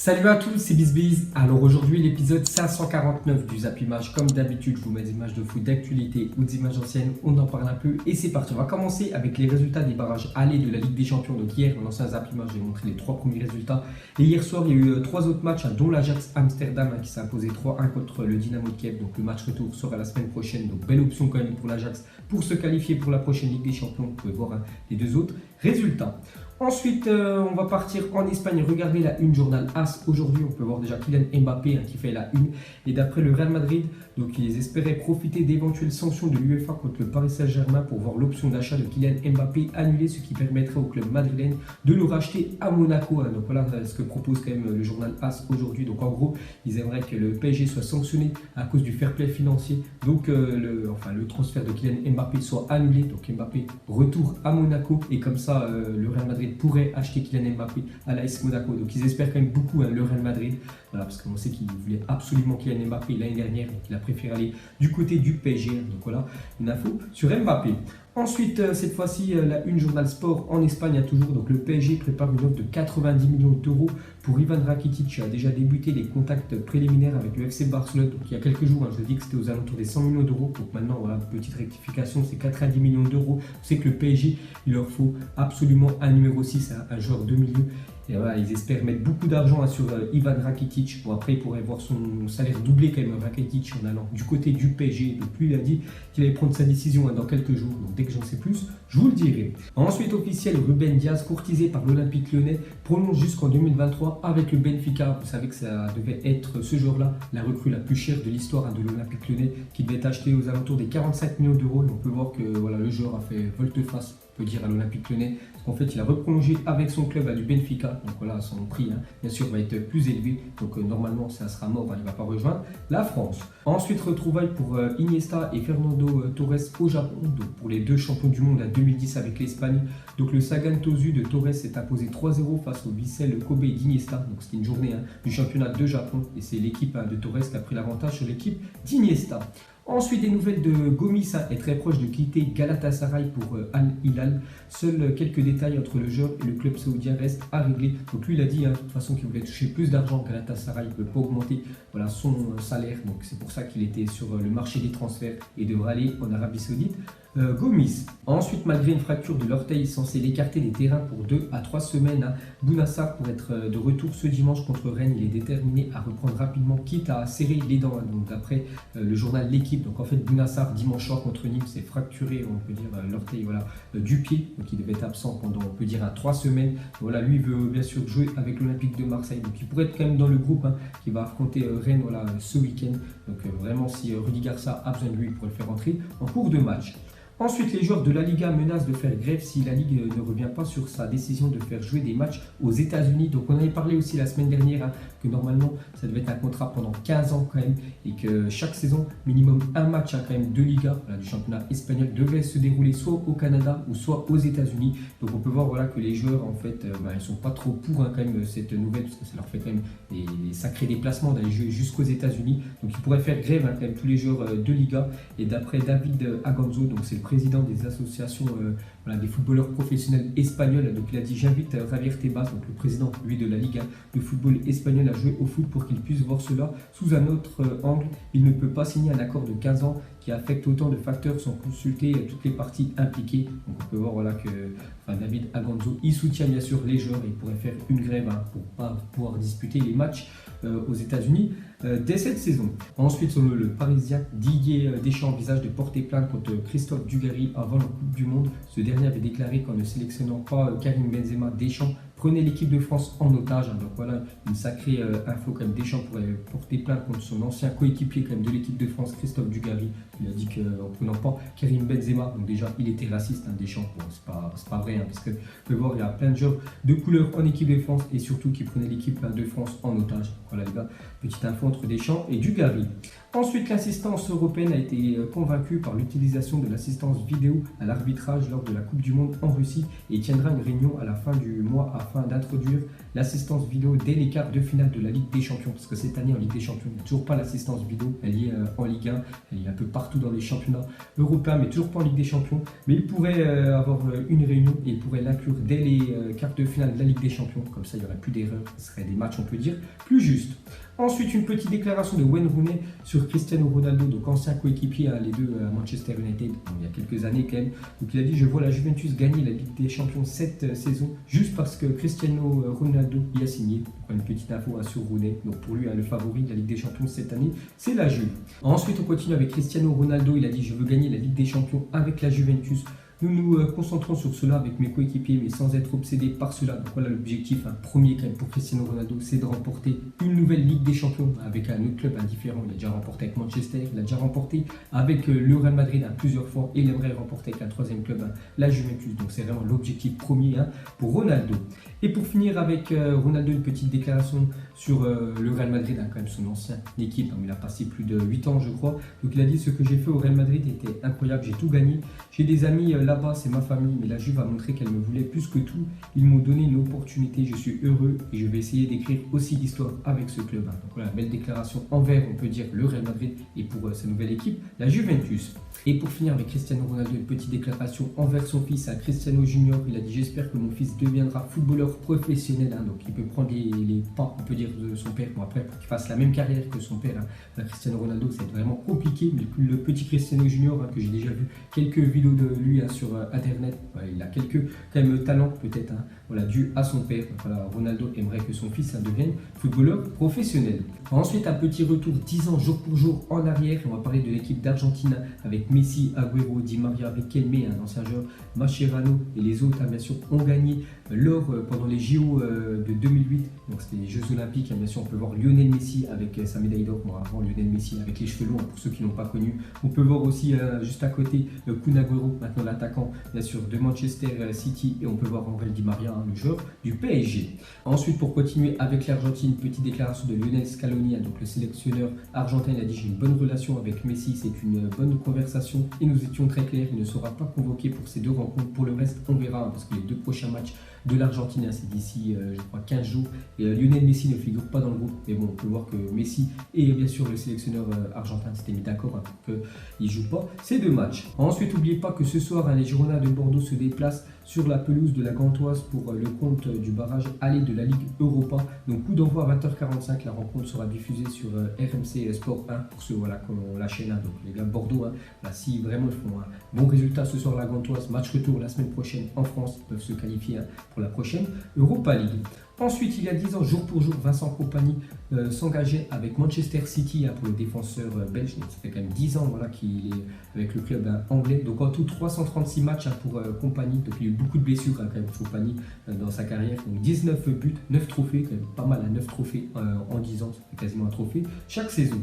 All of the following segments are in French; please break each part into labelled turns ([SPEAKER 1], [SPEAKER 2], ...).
[SPEAKER 1] Salut à tous, c'est BizBiz. Alors aujourd'hui, l'épisode 549 du Zap Image. Comme d'habitude, je vous mets des images de foot d'actualité ou des images anciennes. On en parle un peu et c'est parti. On va commencer avec les résultats des barrages allés de la Ligue des Champions. Donc hier, dans l'ancien Zap Image, j'ai montré les 3 premiers résultats. Et hier soir, il y a eu 3 autres matchs, dont l'Ajax Amsterdam qui s'est imposé 3-1 contre le Dynamo de Kiev. Donc le match retour sera la semaine prochaine. Donc belle option quand même pour l'Ajax pour se qualifier pour la prochaine Ligue des Champions. Vous pouvez voir les 2 autres résultats. Ensuite, on va partir en Espagne, regarder la une journal AS. Aujourd'hui, on peut voir déjà Kylian Mbappé qui fait la une. Et d'après le Real Madrid, donc ils espéraient profiter d'éventuelles sanctions de l'UEFA contre le Paris Saint-Germain pour voir l'option d'achat de Kylian Mbappé annulée, ce qui permettrait au club madrilène de le racheter à Monaco. Donc voilà ce que propose quand même le journal AS aujourd'hui. Donc en gros, ils aimeraient que le PSG soit sanctionné à cause du fair play financier. Donc le transfert de Kylian Mbappé soit annulé. Donc Mbappé retour à Monaco et comme ça, le Real Madrid pourrait acheter Kylian Mbappé à l'AS Monaco. Donc ils espèrent quand même beaucoup le Real Madrid, voilà, parce qu'on sait qu'il voulait absolument Kylian Mbappé l'année dernière, donc il a préféré aller du côté du PSG. Donc voilà une info sur Mbappé. Ensuite, cette fois-ci, la une journal sport en Espagne a toujours. Donc le PSG prépare une offre de 90 millions d'euros pour Ivan Rakitic. A déjà débuté les contacts préliminaires avec le FC Barcelone. Donc il y a quelques jours, je dis que c'était aux alentours des 100 millions d'euros. Donc maintenant, voilà, petite rectification, c'est 90 millions d'euros. Vous savez que le PSG, il leur faut absolument un numéro 6, un joueur de milieu. Et voilà, ils espèrent mettre beaucoup d'argent sur Ivan Rakitic. Bon, après, il pourrait voir son salaire doubler quand même, Rakitic, en allant du côté du PSG. Donc lui, il a dit qu'il allait prendre sa décision dans quelques jours. Donc dès que j'en sais plus, je vous le dirai. Ensuite, officiel, Ruben Dias, courtisé par l'Olympique Lyonnais, prolonge jusqu'en 2023 avec le Benfica. Vous savez que ça devait être ce jour-là la recrue la plus chère de l'histoire de l'Olympique Lyonnais, qui devait être achetée aux alentours des 45 millions d'euros. On peut voir que voilà, le joueur a fait volte-face, on peut dire, à l'Olympique Lyonnais. En fait, il a reprolongé avec son club du Benfica. Donc voilà, son prix, bien sûr, va être plus élevé. Donc normalement, ça sera mort, il ne va pas rejoindre la France. Ensuite, retrouvailles pour Iniesta et Fernando Torres au Japon. Donc pour les deux champions du monde à 2010 avec l'Espagne. Donc le Sagan Tosu de Torres s'est imposé 3-0 face au Vissel Kobe d'Iniesta. Donc c'était une journée du championnat de Japon. Et c'est l'équipe de Torres qui a pris l'avantage sur l'équipe d'Iniesta. Ensuite, des nouvelles de Gomis est très proche de quitter Galatasaray pour Al Hilal. Seuls quelques détails entre le joueur et le club saoudien restent à régler. Donc lui, il a dit de toute façon qu'il voulait toucher plus d'argent. Galatasaray ne peut pas augmenter son salaire. Donc c'est pour ça qu'il était sur le marché des transferts et devrait aller en Arabie Saoudite. Gomis. Ensuite, malgré une fracture de l'orteil censée l'écarter des terrains pour 2 à 3 semaines, Bounassar, pour être de retour ce dimanche contre Rennes, il est déterminé à reprendre rapidement, quitte à serrer les dents. Donc d'après le journal L'Équipe, donc en fait Bounassar dimanche soir contre Nîmes s'est fracturé, on peut dire, l'orteil du pied, donc il devait être absent pendant, on peut dire, à 3 semaines. Voilà, lui veut bien sûr jouer avec l'Olympique de Marseille, donc il pourrait être quand même dans le groupe qui va affronter Rennes ce week-end. Donc vraiment, si Rudy Garcia a besoin de lui, il pourrait le faire entrer en cours de match. Ensuite, les joueurs de la Liga menacent de faire grève si la Ligue ne revient pas sur sa décision de faire jouer des matchs aux États-Unis. Donc on avait parlé aussi la semaine dernière que normalement ça devait être un contrat pendant 15 ans quand même et que chaque saison, minimum un match quand même de Liga du championnat espagnol devait se dérouler soit au Canada ou soit aux États-Unis. Donc on peut voir que les joueurs en fait ils sont pas trop pour quand même cette nouvelle, parce que ça leur fait quand même des sacrés déplacements d'aller jouer jusqu'aux États-Unis. Donc ils pourraient faire grève quand même tous les joueurs de Liga. Et d'après David Agonzo, donc c'est le président des associations des footballeurs professionnels espagnols, donc il a dit: j'invite Javier Tebas, donc le président lui de la Liga de football espagnol, à jouer au foot pour qu'il puisse voir cela sous un autre angle. Il ne peut pas signer un accord de 15 ans qui affecte autant de facteurs sans consulter toutes les parties impliquées. Donc on peut voir que David Agonzo, il soutient bien sûr les joueurs et il pourrait faire une grève pour ne pas pouvoir disputer les matchs aux États-Unis dès cette saison. Ensuite, selon le Parisien, Didier Deschamps envisage de porter plainte contre Christophe Dugarry avant la Coupe du Monde. Ce dernier avait déclaré qu'en ne sélectionnant pas Karim Benzema, Deschamps prenait l'équipe de France en otage. Donc voilà une sacrée info quand même. Deschamps pourrait porter plainte contre son ancien coéquipier quand même de l'équipe de France, Christophe Dugarry. Il a dit qu'en prenant pas Karim Benzema, donc déjà il était raciste, Deschamps. Bon, c'est pas vrai, parce que vous pouvez voir, il y a plein de joueurs de couleur en équipe de France et surtout qui prenaient l'équipe de France en otage. Voilà les gars, petite info entre Deschamps et Dugarry. Ensuite, l'assistance européenne a été convaincue par l'utilisation de l'assistance vidéo à l'arbitrage lors de la Coupe du Monde en Russie et tiendra une réunion à la fin du mois afin d'introduire l'assistance vidéo dès les quarts de finale de la Ligue des Champions. Parce que cette année en Ligue des Champions, il n'y a toujours pas l'assistance vidéo. Elle y est en Ligue 1, elle est un peu partout dans les championnats européens, mais toujours pas en Ligue des Champions. Mais il pourrait avoir une réunion et il pourrait l'inclure dès les quarts de finale de la Ligue des Champions. Comme ça, il n'y aurait plus d'erreurs. Ce serait des matchs, on peut dire, plus justes. Ensuite, une petite déclaration de Wayne Rooney sur Cristiano Ronaldo, donc ancien coéquipier, les deux à Manchester United, il y a quelques années quand même. Donc il a dit: je vois la Juventus gagner la Ligue des Champions cette saison, juste parce que Cristiano Ronaldo y a signé. Une petite info sur Rooney. Donc pour lui, le favori de la Ligue des Champions cette année, c'est la Juve. Ensuite, on continue avec Cristiano Ronaldo. Il a dit: je veux gagner la Ligue des Champions avec la Juventus. Nous nous concentrons sur cela avec mes coéquipiers, mais sans être obsédés par cela. Donc voilà l'objectif premier quand même pour Cristiano Ronaldo, c'est de remporter une nouvelle Ligue des Champions avec un autre club indifférent. Il a déjà remporté avec Manchester, il a déjà remporté avec le Real Madrid plusieurs fois et il aimerait remporter avec un troisième club, la Juventus. Donc c'est vraiment l'objectif premier pour Ronaldo. Et pour finir avec Ronaldo, une petite déclaration sur le Real Madrid, quand même son ancienne équipe. Il a passé plus de 8 ans je crois. Donc il a dit: ce que j'ai fait au Real Madrid était incroyable, j'ai tout gagné. J'ai des amis là-bas, c'est ma famille, mais la Juve a montré qu'elle me voulait plus que tout. Ils m'ont donné une opportunité, je suis heureux et je vais essayer d'écrire aussi l'histoire avec ce club. Donc voilà, belle déclaration envers, on peut dire, le Real Madrid et pour sa nouvelle équipe, la Juventus. Et pour finir avec Cristiano Ronaldo, une petite déclaration envers son fils, Cristiano Junior. Il a dit: j'espère que mon fils deviendra footballeur professionnel. Donc il peut prendre les pas, on peut dire, de son père. Bon, après, pour qu'il fasse la même carrière que son père, Cristiano Ronaldo, c'est vraiment compliqué. Mais le petit Cristiano Junior, que j'ai déjà vu quelques vidéos de lui sur internet, il a quelques quand même talents peut-être, voilà, dû à son père. Donc, voilà, Ronaldo aimerait que son fils devienne footballeur professionnel. Ensuite, un petit retour 10 ans jour pour jour en arrière. On va parler de l'équipe d'Argentine avec Messi, Agüero, Di Maria, Riquelme, un ancien joueur, Mascherano et les autres, bien sûr, ont gagné l'or pendant les JO de 2008. Donc c'était les Jeux Olympiques. Bien sûr, on peut voir Lionel Messi avec sa médaille d'or. Bon, avant Lionel Messi avec les cheveux longs, pour ceux qui n'ont pas connu. On peut voir aussi juste à côté Kun Agüero, maintenant l'attaquant, bien sûr, de Manchester City. Et on peut voir Angel Di Maria, le joueur du PSG. Ensuite, pour continuer avec l'Argentine, petite déclaration de Lionel Scaloni, donc le sélectionneur argentin. Il a dit: j'ai une bonne relation avec Messi, c'est une bonne conversation et nous étions très clairs, il ne sera pas convoqué pour ces deux rencontres. Pour le reste, on verra, parce que les deux prochains matchs de l'Argentine, c'est d'ici, je crois, 15 jours. Et Lionel Messi ne figure pas dans le groupe. Mais bon, on peut voir que Messi et bien sûr le sélectionneur argentin s'étaient mis d'accord pour qu'ils ne jouent pas ces deux matchs. Ensuite, n'oubliez pas que ce soir, les Girondins de Bordeaux se déplacent sur la pelouse de la Gantoise pour le compte du barrage aller de la Ligue Europa. Donc coup d'envoi à 20h45, la rencontre sera diffusée sur RMC Sport 1 pour ceux qui ont la chaîne. Donc les gars de Bordeaux, si vraiment ils font un bon résultat ce soir la Gantoise, match retour la semaine prochaine en France, ils peuvent se qualifier pour la prochaine Europa League. Ensuite, il y a 10 ans, jour pour jour, Vincent Kompany s'engageait avec Manchester City pour le défenseur belge. Donc, ça fait quand même 10 ans qu'il est avec le club anglais. Donc en tout, 336 matchs pour Kompany. Donc il y a eu beaucoup de blessures quand même Kompany dans sa carrière. Donc 19 buts, 9 trophées, quand même pas mal, 9 trophées en 10 ans, ça fait quasiment un trophée chaque saison.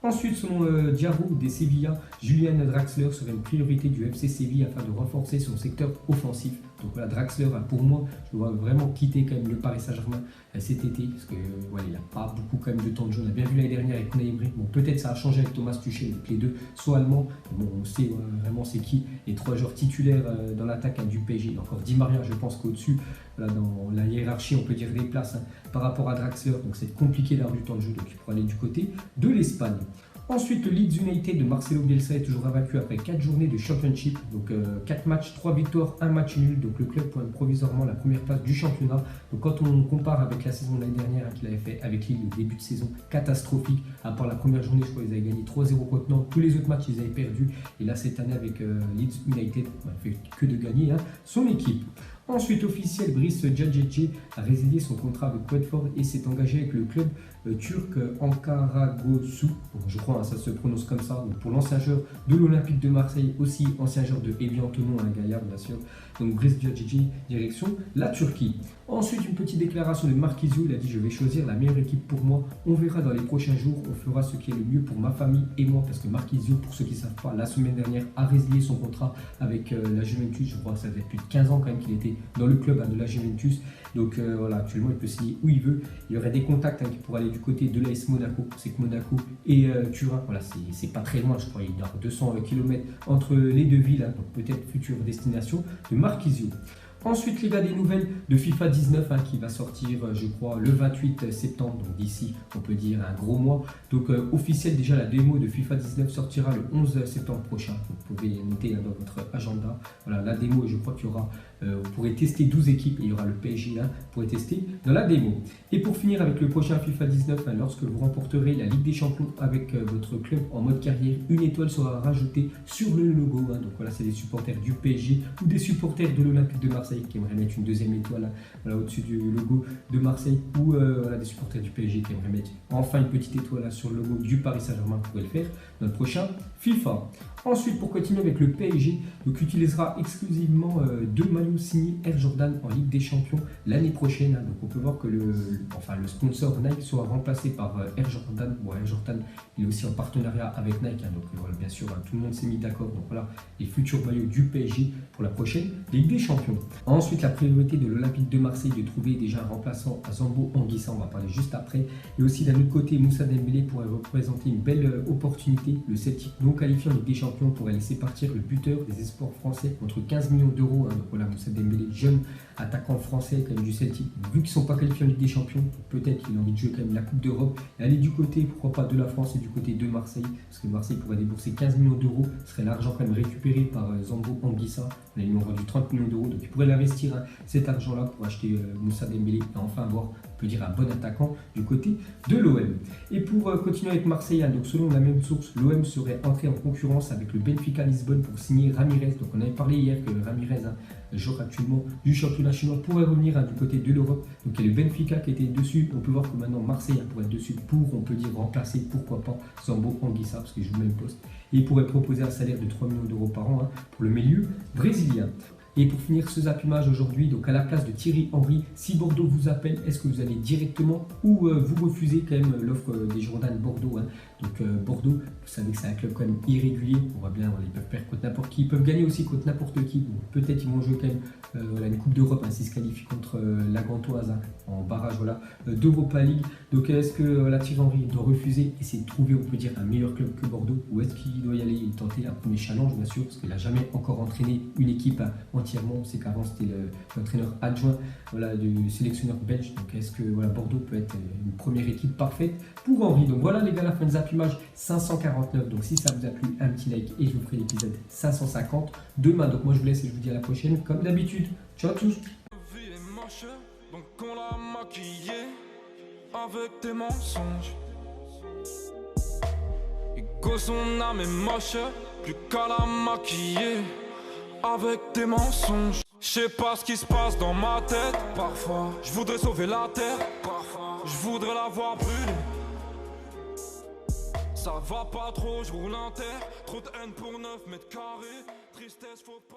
[SPEAKER 1] Ensuite, selon Diarra des Sevilla, Julian Draxler serait une priorité du FC Séville afin de renforcer son secteur offensif. Donc voilà, Draxler, pour moi, je le vois vraiment quitter quand même le Paris Saint-Germain cet été, parce que il n'a pas beaucoup quand même de temps de jeu. On a bien vu l'année dernière avec Unai Emery. Bon, peut-être ça a changé avec Thomas Tuchel, donc les deux sont allemands. Bon, on sait vraiment c'est qui les trois joueurs titulaires dans l'attaque du PSG. Encore Di Maria, je pense qu'au-dessus, dans la hiérarchie, on peut dire des places par rapport à Draxler. Donc c'est compliqué d'avoir du temps de jeu, donc il pourra aller du côté de l'Espagne. Ensuite, le Leeds United de Marcelo Bielsa est toujours invaincu après 4 journées de Championship. Donc 4 matchs, 3 victoires, 1 match nul. Donc le club pointe provisoirement la première place du championnat. Donc quand on compare avec la saison de l'année dernière qu'il avait fait avec Lille, le début de saison catastrophique. À part la première journée, je crois qu'ils avaient gagné 3-0 contre Nantes. Tous les autres matchs, ils avaient perdu. Et là, cette année, avec Leeds United, il ne fait que de gagner son équipe. Ensuite, officiel, Brice Djadjedje a résilié son contrat avec Watford et s'est engagé avec le club turc Ankaragucü. Je crois ça se prononce comme ça. Donc, pour l'ancien joueur de l'Olympique de Marseille, aussi ancien joueur de Evian Tonon, un gaillard bien sûr. Donc Brice Djadjedje, direction la Turquie. Ensuite, une petite déclaration de Marquisio. Il a dit: je vais choisir la meilleure équipe pour moi. On verra dans les prochains jours. On fera ce qui est le mieux pour ma famille et moi. Parce que Marquisio, pour ceux qui ne savent pas, la semaine dernière a résilié son contrat avec la Juventus. Je crois que ça fait plus de 15 ans quand même qu'il était dans le club de la Juventus. Donc voilà, actuellement il peut signer où il veut. Il y aurait des contacts qui pourraient aller du côté de l'AS Monaco. C'est que Monaco et Turin, voilà, c'est pas très loin, je crois. Il y a 200 km entre les deux villes. Donc peut-être future destination de Marquisio. Ensuite, les gars, des nouvelles de FIFA 19 qui va sortir, je crois, le 28 septembre. Donc d'ici, on peut dire un gros mois. Donc officiel, déjà la démo de FIFA 19 sortira le 11 septembre prochain. Vous pouvez noter dans votre agenda. Voilà, la démo, je crois qu'il y aura, vous pourrez tester 12 équipes et il y aura le PSG là, vous pourrez tester dans la démo. Et pour finir avec le prochain FIFA 19, lorsque vous remporterez la Ligue des Champions avec votre club en mode carrière, une étoile sera rajoutée sur le logo. Donc voilà, c'est des supporters du PSG ou des supporters de l'Olympique de Marseille qui aimeraient mettre une deuxième étoile voilà, au-dessus du logo de Marseille, ou voilà, des supporters du PSG qui aimeraient mettre enfin une petite étoile sur le logo du Paris Saint-Germain. Vous pourrez le faire dans le prochain FIFA. Ensuite, pour continuer avec le PSG, donc utilisera exclusivement deux maillots signés Air Jordan en Ligue des Champions l'année prochaine. Donc on peut voir que le sponsor Nike sera remplacé par Air Jordan. Bon, Air Jordan, il est aussi en partenariat avec Nike, donc voilà, bien sûr, tout le monde s'est mis d'accord. Donc voilà, les futurs maillots du PSG pour la prochaine Ligue des Champions. Ensuite, la priorité de l'Olympique de Marseille de trouver déjà un remplaçant à Zambo Anguissa, on va parler juste après. Et aussi d'un autre côté, Moussa Dembélé pourrait représenter une belle opportunité. Le Celtic non qualifié en Ligue des Champions pourrait laisser partir le buteur des espoirs français contre 15 millions d'euros. Donc voilà, Moussa Dembélé, jeune attaquant français quand même du Celtic. Vu qu'ils ne sont pas qualifiés en Ligue des Champions, peut-être qu'il a envie de jouer quand même la Coupe d'Europe et aller du côté, pourquoi pas, de la France et du côté de Marseille. Parce que Marseille pourrait débourser 15 millions d'euros. Ce serait l'argent quand même récupéré par Zambo Anguissa. Ils lui ont vendu 30 millions d'euros. Donc il pourrait l'investir cet argent-là pour acheter Moussa Dembélé et enfin avoir, on peut dire, un bon attaquant du côté de l'OM. Et pour continuer avec Marseille, donc selon la même source, l'OM serait entré en concurrence avec le Benfica Lisbonne pour signer Ramirez. Donc on avait parlé hier que Ramirez, joueur actuellement du championnat chinois, pourrait revenir du côté de l'Europe. Donc il y a le Benfica qui était dessus. On peut voir que maintenant Marseille pourrait être dessus pour, on peut dire, remplacer, pourquoi pas, Zambo Anguissa, parce qu'il joue le même poste. Et il pourrait proposer un salaire de 3 millions d'euros par an pour le milieu brésilien. Et pour finir ce zappimage aujourd'hui, donc à la place de Thierry Henry, si Bordeaux vous appelle, est-ce que vous allez directement ou vous refusez quand même l'offre des Girondins de Bordeaux Donc Bordeaux, vous savez que c'est un club quand même irrégulier, on voit bien, ils peuvent perdre contre n'importe qui, ils peuvent gagner aussi contre n'importe qui. Peut-être ils vont jouer quand même une Coupe d'Europe s'ils se qualifient contre la Gantoise en barrage d'Europa League. Donc est-ce que Thierry Henry doit refuser, essayer de trouver, on peut dire, un meilleur club que Bordeaux, ou est-ce qu'il doit y aller et tenter un premier challenge, bien sûr, parce qu'il n'a jamais encore entraîné une équipe entièrement. On sait qu'avant c'était l'entraîneur adjoint du sélectionneur belge. Donc est-ce que Bordeaux peut être une première équipe parfaite pour Henry? Donc voilà les gars, la fin de zappimage 549. Donc si ça vous a plu, un petit like et je vous ferai l'épisode 550 demain. Donc moi je vous laisse et je vous dis à la prochaine comme d'habitude. Ciao à tous.
[SPEAKER 2] Donc on l'a maquillé avec des mensonges. Ego son âme est moche, plus qu'à la maquiller avec des mensonges. Je sais pas ce qui se passe dans ma tête. Parfois, je voudrais sauver la terre. Parfois, je voudrais la voir brûler. Ça va pas trop, je roule un terre. Trop de haine pour 9 mètres carrés. Tristesse, faut pas.